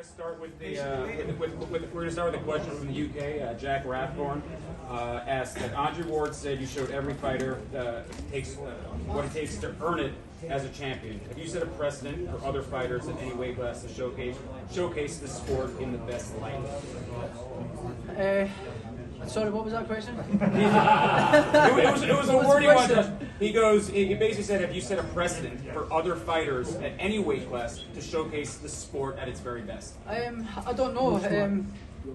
to start with we're going to start with a question from the UK. Jack Rathborn asked that Andre Ward said you showed every fighter takes what it takes to earn it as a champion. Have you set a precedent for other fighters in any weight class to showcase the sport in the best light? Sorry, what was that question? it was a wordy one. He basically said, have you set a precedent for other fighters at any weight class to showcase the sport at its very best? I don't know.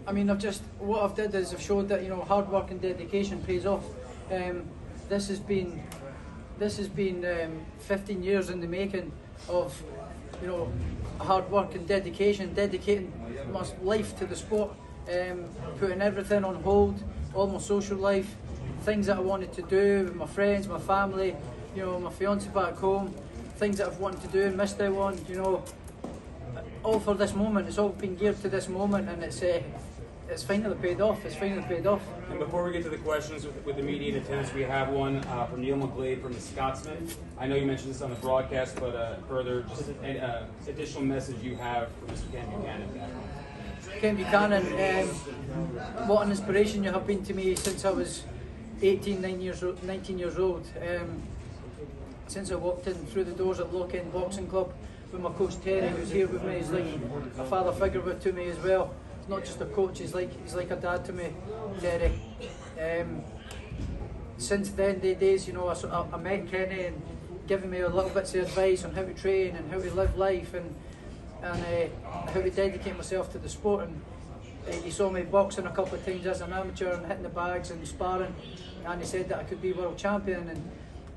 I mean, what I've did is I've showed that, you know, hard work and dedication pays off. This has been 15 years in the making of, you know, hard work and dedicating my life to the sport. Putting everything on hold, all my social life, things that I wanted to do with my friends, my family, you know, my fiance back home, things that I've wanted to do and missed out on, you know, all for this moment. It's all been geared to this moment, and it's finally paid off. It's finally paid off. And before we get to the questions with the media in attendance, we have one from Neil McGlade from the Scotsman. I know you mentioned this on the broadcast, but further, just additional message you have for Mr. Ken Buchanan. Ken Buchanan, what an inspiration you have been to me since I was 19 years old. Since I walked in through the doors at Lock End Boxing Club with my coach Terry, who's here with me. He's like a father figure to me as well. He's not just a coach, he's like a dad to me, Terry. Since then, days, you know, I met Kenny and giving me a little bits of advice on how to train and how to live life and how to dedicate myself to the sport. And he saw me boxing a couple of times as an amateur and hitting the bags and sparring, and he said that I could be world champion, and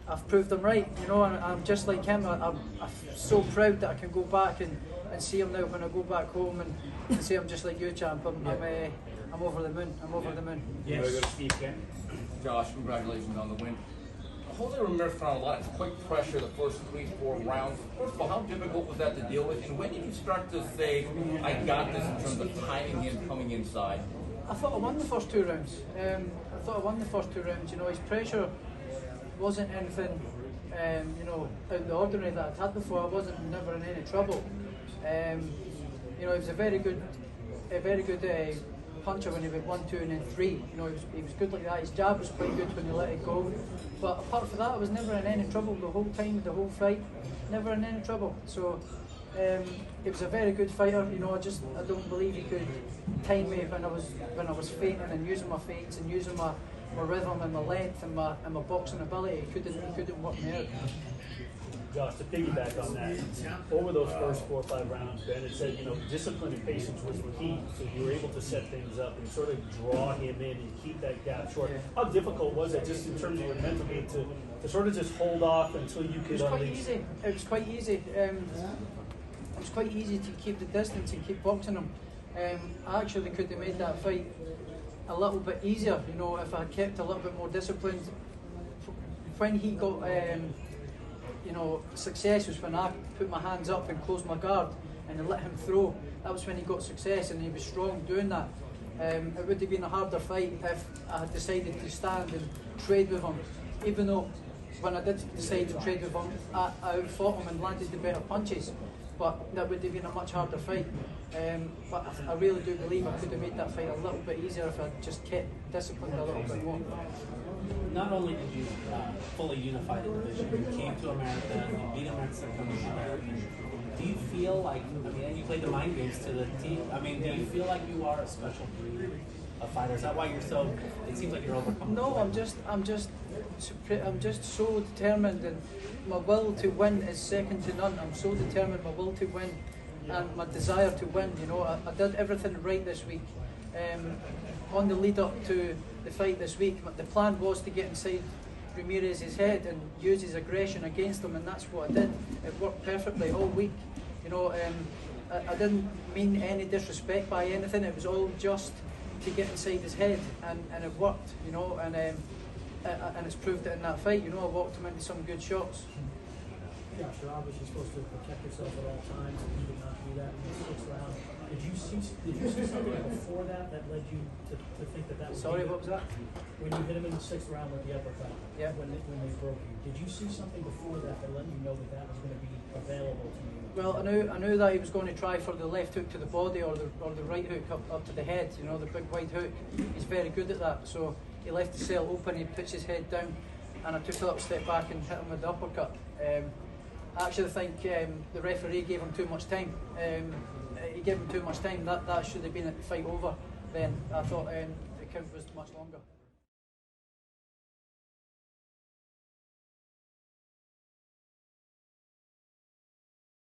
I've proved him right, you know. And I'm just like him. I'm so proud that I can go back and see him now when I go back home and say I'm just like you, champ. I'm over the moon. I'm over the moon. Yes. Steve, Ken. Josh, congratulations on the win. Jose Ramirez found a lot of quick pressure the first 3-4 rounds. First of all, how difficult was that to deal with? And when did you start to say, I got this in terms of timing him coming inside? I thought I won the first 2 rounds. You know, his pressure wasn't anything, you know, out of the ordinary that I'd had before. I wasn't never in any trouble. You know, he was a very good puncher when he went 1, 2 and then 3. You know, he was good like that. His jab was quite good when he let it go. But apart from that, I was never in any trouble the whole time, the whole fight. Never in any trouble. So he was a very good fighter. You know, I don't believe he could time me when I was feinting and using my feints and using my rhythm and my length and my boxing ability. He couldn't work me out. Josh, to piggyback on that, over those first 4 or 5 rounds, Ben had said, you know, discipline and patience was the key. So you were able to set things up and sort of draw him in and keep that gap short. How difficult was it, just in terms of your mental game, to sort of just hold off until you could unleash? It was quite easy. It was quite easy to keep the distance and keep boxing him. I actually could have made that fight a little bit easier, you know, if I had kept a little bit more disciplined. When he got you know, success was when I put my hands up and closed my guard and I let him throw. That was when he got success, and he was strong doing that. It would have been a harder fight if I had decided to stand and trade with him. Even though when I did decide to trade with him, I outfought him and landed the better punches. But that would have been a much harder fight. But I really do believe I could have made that fight a little bit easier if I just kept disciplined a little bit more. Not only did you fully unify the division, you came to America, you beat America, do you feel like, I mean, and you played the mind games to the team, I mean, do you feel like you are a special breed of fighter? Is that why you're so, it seems like you're overcome? No, I'm just so determined, and my will to win is second to none. I'm so determined, my will to win and my desire to win. You know, I did everything right this week. On the lead up to the fight this week, the plan was to get inside Ramirez's head and use his aggression against him, and that's what I did. It worked perfectly all week. You know, I didn't mean any disrespect by anything. It was all just to get inside his head, and it worked. You know, and it's proved it in that fight. You know, I walked him into some good shots. Yeah, you're obviously supposed to protect yourself at all times, and you did not do that in the 6th round. Did you see something before that led you to think that was? Sorry, what was that? When you hit him in the 6th round with the uppercut, Yeah. when they broke you, did you see something before that let you know that was going to be available to you? Well, I knew that he was going to try for the left hook to the body or the right hook up to the head. You know, the big wide hook. He's very good at that. So he left the cell open. He puts his head down, and I took a little step back and hit him with the uppercut. I actually think the referee gave him too much time. He gave him too much time. That should have been the fight over. Then I thought the count was much longer.